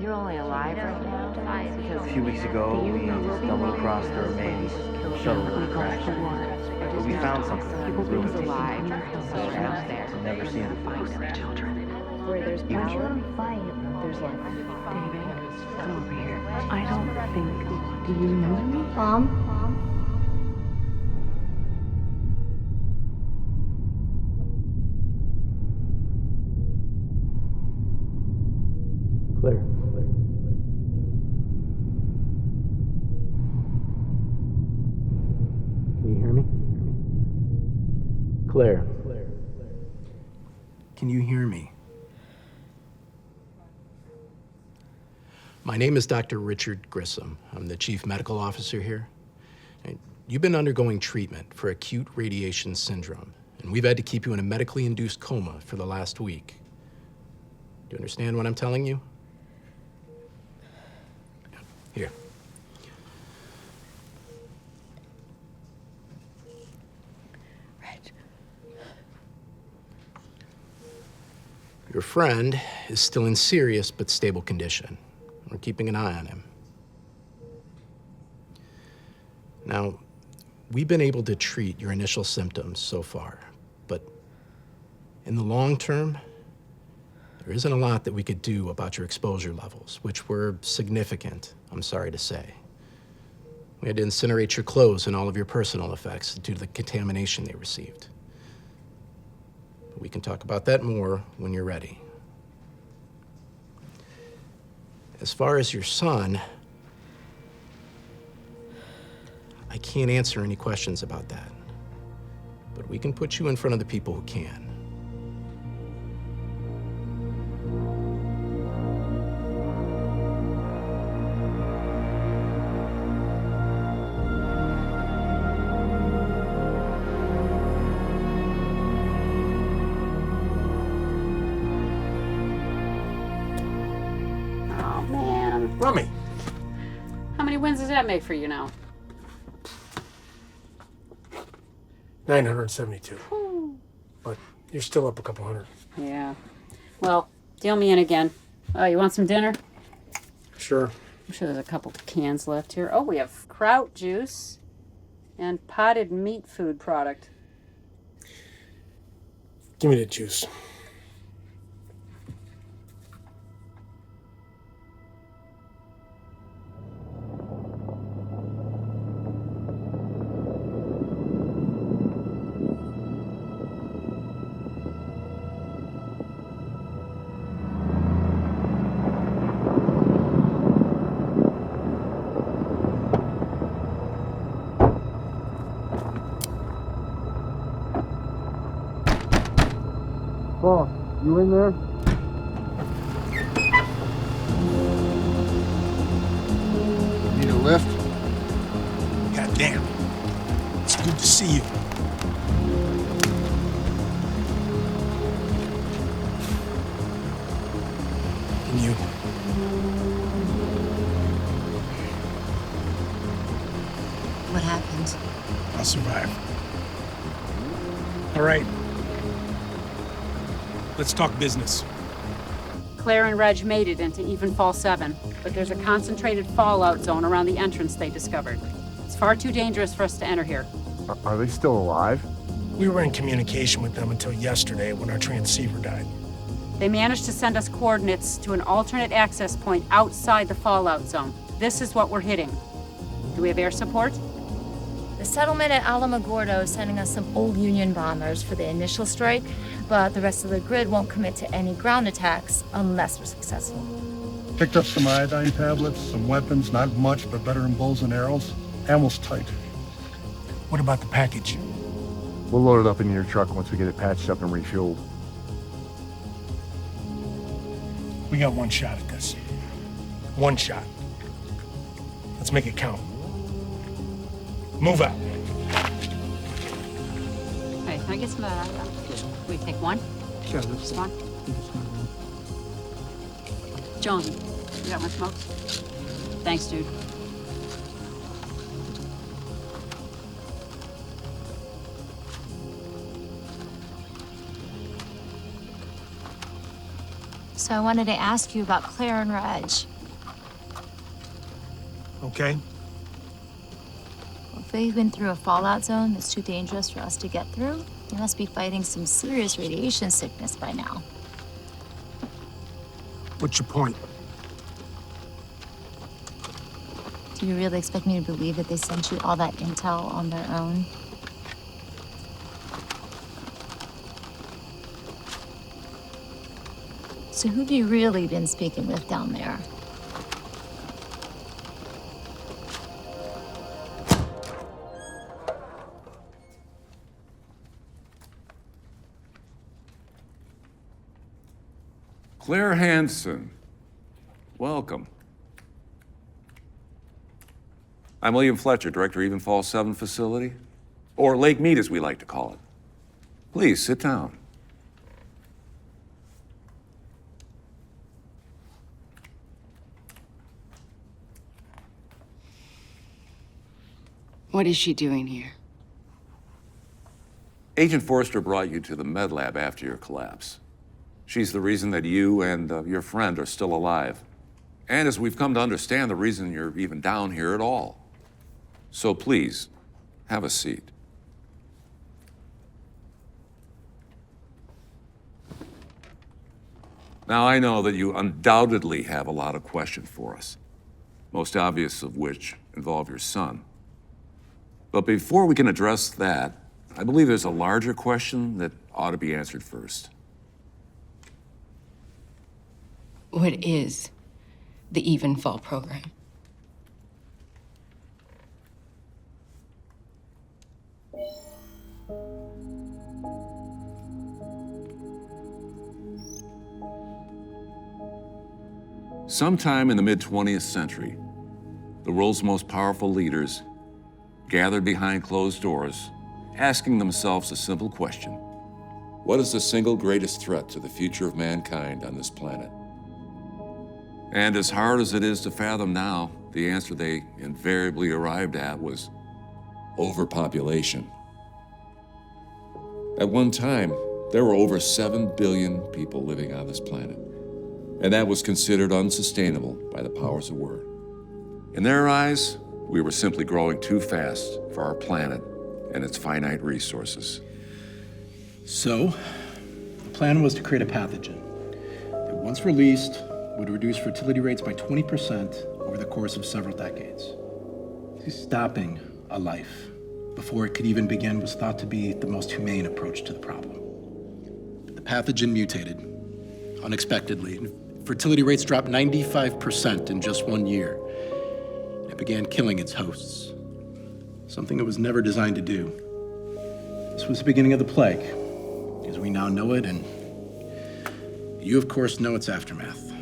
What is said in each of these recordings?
You're only alive right now because A few weeks ago, we stumbled across the remains of a shuttle that crashed. But we found something that was He's really alive. So out there. I've never seen it before. Where there's power, there's life. David, come over here. I don't think. Do you remember me? Mom? Claire. Can you hear me? Claire. Can you hear me? My name is Dr. Richard Grissom. I'm the chief medical officer here. And you've been undergoing treatment for acute radiation syndrome, and we've had to keep you in a medically induced coma for the last week. Do you understand what I'm telling you? Here. Reg. Your friend is still in serious but stable condition. We're keeping an eye on him. Now, we've been able to treat your initial symptoms so far, but in the long term, there isn't a lot that we could do about your exposure levels, which were significant, I'm sorry to say. We had to incinerate your clothes and all of your personal effects due to the contamination they received. But we can talk about that more when you're ready. As far as your son, I can't answer any questions about that, but we can put you in front of the people who can. Oh, man. Rummy. How many wins does that make for you now? 972. But you're still up a couple hundred. Yeah. Well, deal me in again. Oh, you want some dinner? Sure. I'm sure there's a couple cans left here. Oh, we have kraut juice and potted meat food product. Give me the juice. Boss, you in there? Need a lift? God damn. It's good to see you. And you? What happened? I'll survive. All right. Let's talk business. Claire and Reg made it into Evenfall 7, but there's a concentrated fallout zone around the entrance they discovered. It's far too dangerous for us to enter here. Are they still alive? We were in communication with them until yesterday when our transceiver died. They managed to send us coordinates to an alternate access point outside the fallout zone. This is what we're hitting. Do we have air support? The settlement at Alamogordo is sending us some old Union bombers for the initial strike, but the rest of the grid won't commit to any ground attacks unless we're successful. Picked up some iodine tablets, some weapons, not much, but better than bows and arrows. Ammo's tight. What about the package? We'll load it up into your truck once we get it patched up and refueled. We got one shot at this. One shot. Let's make it count. Move out. Hey, can I get some we take one? Sure. Just one? Jonesy, you got my smokes? Thanks, dude. So I wanted to ask you about Claire and Reg. okay? Well, if they've been through a fallout zone that's too dangerous for us to get through, they must be fighting some serious radiation sickness by now. What's your point? Do you really expect me to believe that they sent you all that intel on their own? So who've you really been speaking with down there? Claire Hansen, welcome. I'm William Fletcher, Director of Evenfall 7 facility, or Lake Mead as we like to call it. Please, sit down. What is she doing here? Agent Forrester brought you to the med lab after your collapse. She's the reason that you and your friend are still alive. And as we've come to understand, the reason you're even down here at all. So please, have a seat. Now, I know that you undoubtedly have a lot of questions for us, most obvious of which involve your son. But before we can address that, I believe there's a larger question that ought to be answered first. What is the Evenfall program? Sometime in the mid-20th century, the world's most powerful leaders gathered behind closed doors, asking themselves a simple question. What is the single greatest threat to the future of mankind on this planet? And as hard as it is to fathom now, the answer they invariably arrived at was overpopulation. At one time, there were over 7 billion people living on this planet, and that was considered unsustainable by the powers that were. In their eyes, we were simply growing too fast for our planet and its finite resources. So, the plan was to create a pathogen that, once released, would reduce fertility rates by 20% over the course of several decades. Stopping a life before it could even begin was thought to be the most humane approach to the problem. The pathogen mutated unexpectedly. Fertility rates dropped 95% in just 1 year. It began killing its hosts, something it was never designed to do. This was the beginning of the plague, as we now know it, and you, of course, know its aftermath.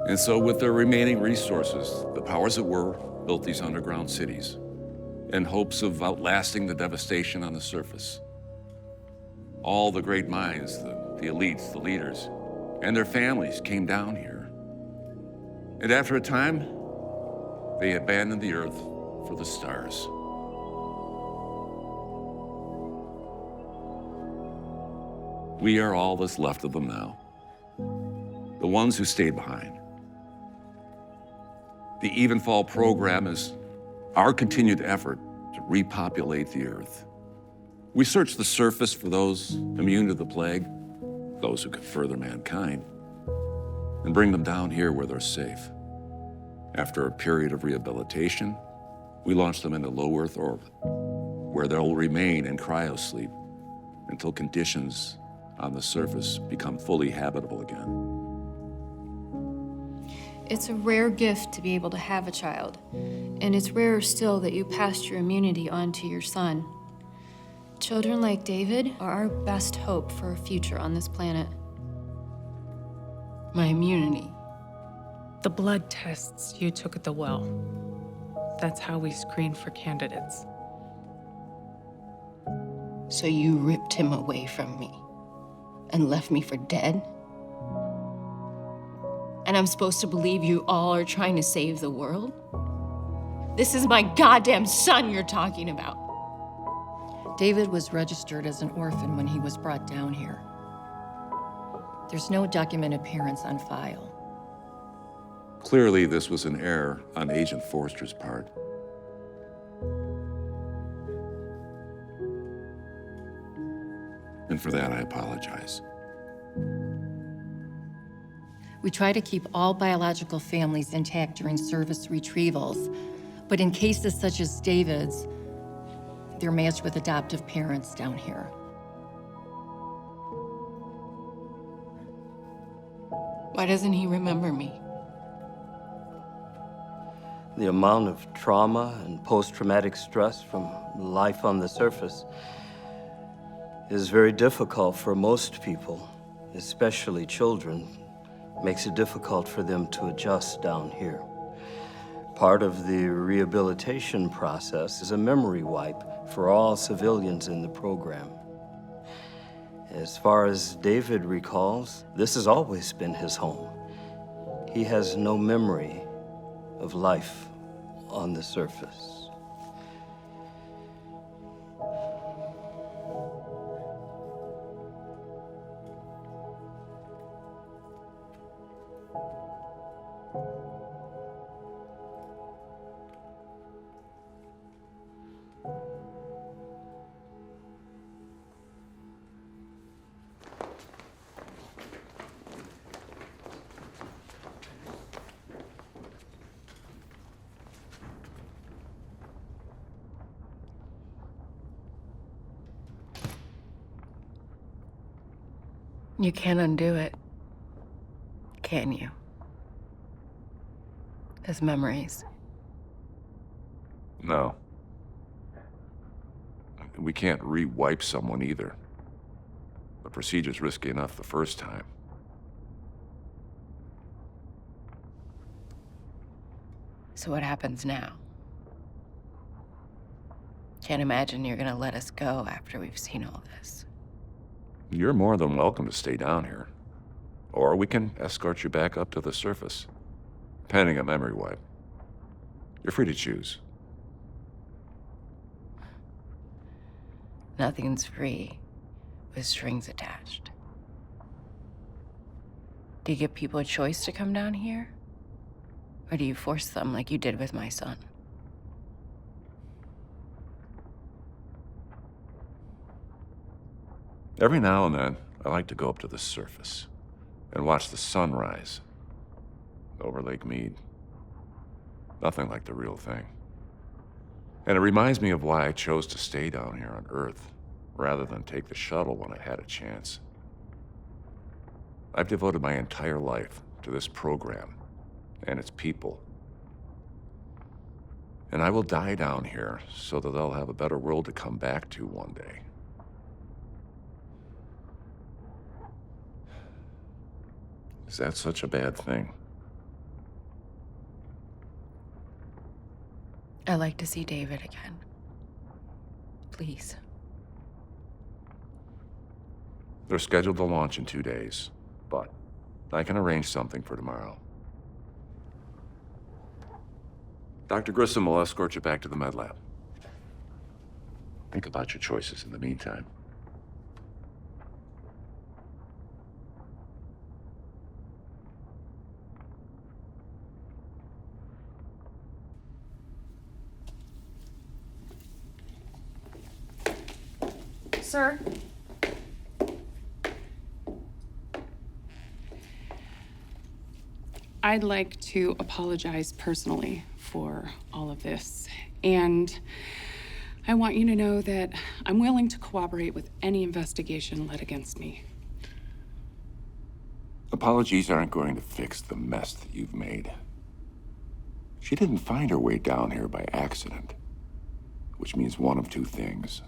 And so with their remaining resources, the powers that were built these underground cities in hopes of outlasting the devastation on the surface. All the great minds, the elites, the leaders, and their families came down here. And after a time, they abandoned the earth for the stars. We are all that's left of them now. The ones who stayed behind. The Evenfall program is our continued effort to repopulate the earth. We search the surface for those immune to the plague, those who could further mankind, and bring them down here where they're safe. After a period of rehabilitation, we launch them into low Earth orbit, where they'll remain in cryosleep until conditions on the surface become fully habitable again. It's a rare gift to be able to have a child, and it's rarer still that you passed your immunity on to your son. Children like David are our best hope for a future on this planet. My immunity. The blood tests you took at the well. That's how we screen for candidates. So you ripped him away from me and left me for dead? And I'm supposed to believe you all are trying to save the world? This is my goddamn son you're talking about. David was registered as an orphan when he was brought down here. There's no documented parents on file. Clearly, this was an error on Agent Forster's part. And for that, I apologize. We try to keep all biological families intact during service retrievals, but in cases such as David's, they're matched with adoptive parents down here. Why doesn't he remember me? The amount of trauma and post-traumatic stress from life on the surface is very difficult for most people, especially children. Makes it difficult for them to adjust down here. Part of the rehabilitation process is a memory wipe for all civilians in the program. As far as David recalls, this has always been his home. He has no memory of life on the surface. You can't undo it, can you? His memories. No. We can't re-wipe someone either. The procedure's risky enough the first time. So what happens now? Can't imagine you're gonna let us go after we've seen all this. You're more than welcome to stay down here. Or we can escort you back up to the surface, pending a memory wipe. You're free to choose. Nothing's free with strings attached. Do you give people a choice to come down here? Or do you force them like you did with my son? Every now and then, I like to go up to the surface and watch the sun rise over Lake Mead. Nothing like the real thing. And it reminds me of why I chose to stay down here on Earth rather than take the shuttle when I had a chance. I've devoted my entire life to this program and its people. And I will die down here so that they'll have a better world to come back to one day. Is that such a bad thing? I'd like to see David again. Please. They're scheduled to launch in 2 days, but I can arrange something for tomorrow. Dr. Grissom will escort you back to the med lab. Think about your choices in the meantime. Sir? I'd like to apologize personally for all of this. And I want you to know that I'm willing to cooperate with any investigation led against me. Apologies aren't going to fix the mess that you've made. She didn't find her way down here by accident, which means one of two things.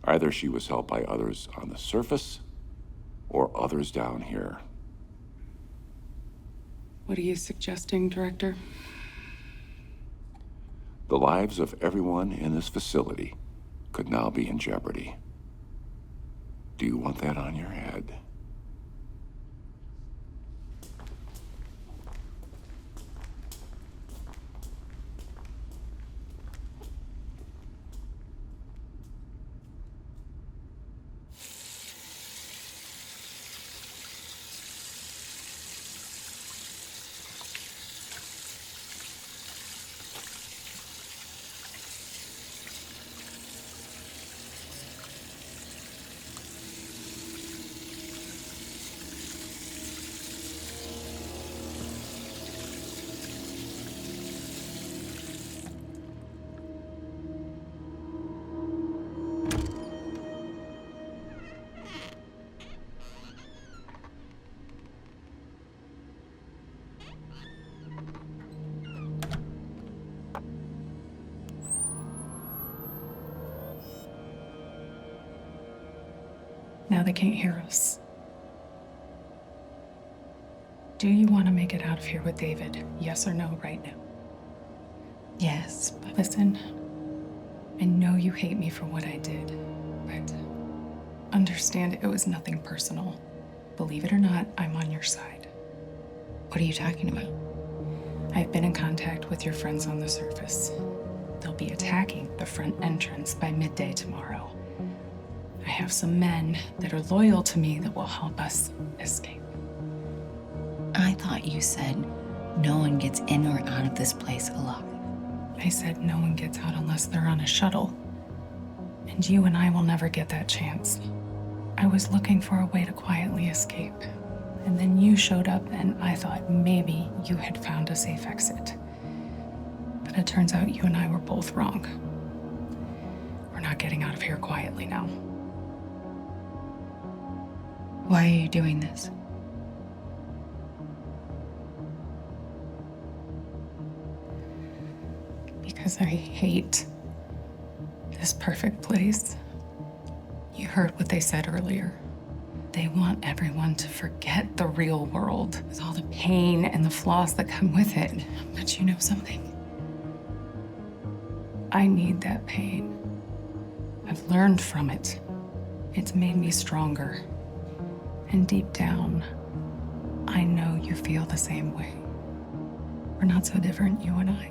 Either she was helped by others on the surface, or others down here. What are you suggesting, Director? The lives of everyone in this facility could now be in jeopardy. Do you want that on your head? Now they can't hear us. Do you want to make it out of here with David? Yes or no right now? Yes, but listen, I know you hate me for what I did, but understand it was nothing personal. Believe it or not, I'm on your side. What are you talking about? I've been in contact with your friends on the surface. They'll be attacking the front entrance by midday tomorrow. I have some men that are loyal to me that will help us escape. I thought you said no one gets in or out of this place alive. I said no one gets out unless they're on a shuttle. And you and I will never get that chance. I was looking for a way to quietly escape. And then you showed up and I thought maybe you had found a safe exit. But it turns out you and I were both wrong. We're not getting out of here quietly now. Why are you doing this? Because I hate this perfect place. You heard what they said earlier. They want everyone to forget the real world with all the pain and the flaws that come with it. But you know something? I need that pain. I've learned from it. It's made me stronger. And deep down, I know you feel the same way. We're not so different, you and I.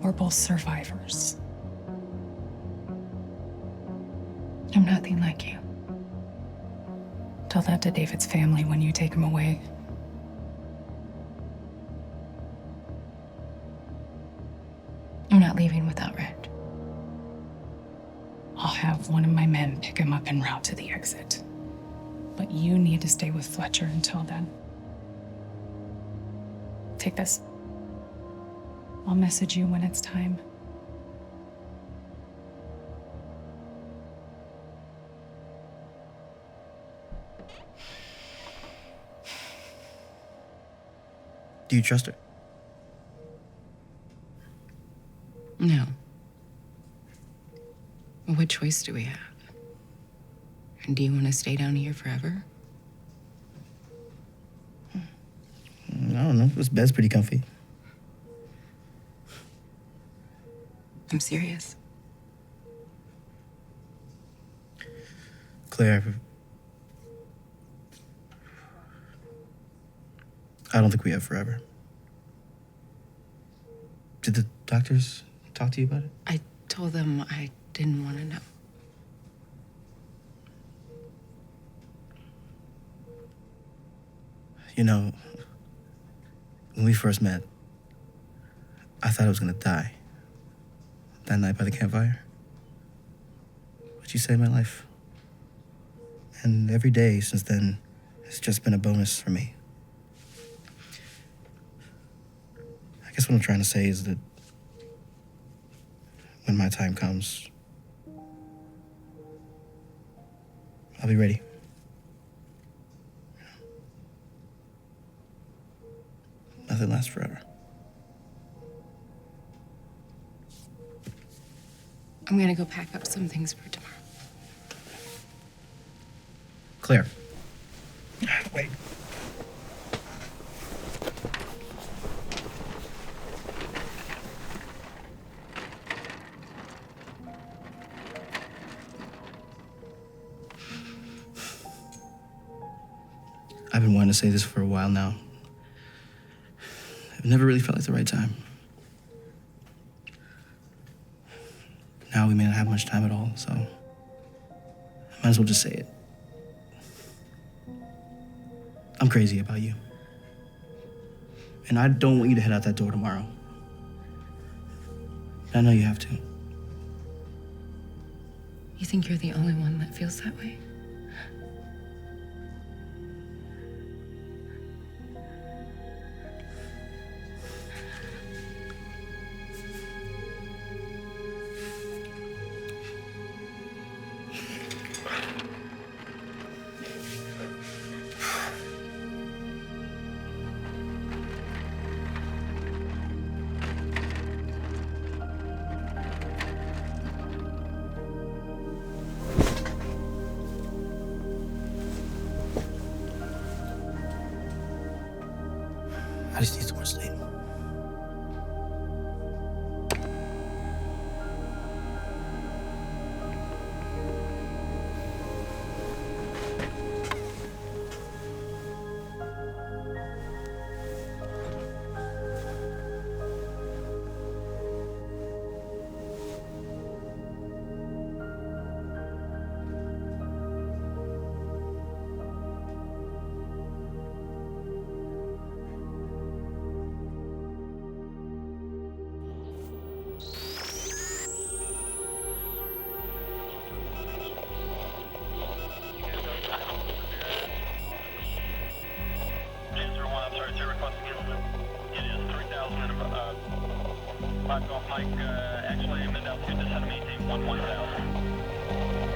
We're both survivors. I'm nothing like you. Tell that to David's family when you take him away. I'm not leaving without Red. I'll have one of my men pick him up en route to the exit. But you need to stay with Fletcher until then. Take this. I'll message you when it's time. Do you trust her? No. What choice do we have? And do you want to stay down here forever? I don't know. This bed's pretty comfy. I'm serious. Claire, I don't think we have forever. Did the doctors talk to you about it? I told them I didn't want to know. You know, when we first met, I thought I was gonna die. That night by the campfire. But you saved my life. And every day since then, it's just been a bonus for me. I guess what I'm trying to say is that when my time comes, I'll be ready. Nothing lasts forever. I'm gonna go pack up some things for tomorrow. Claire. Wait. I've been wanting to say this for a while now. It never really felt like the right time. Now we may not have much time at all, so I might as well just say it. I'm crazy about you. And I don't want you to head out that door tomorrow. I know you have to. You think you're the only one that feels that way? Mike, actually, mid altitude to 718, 11,000.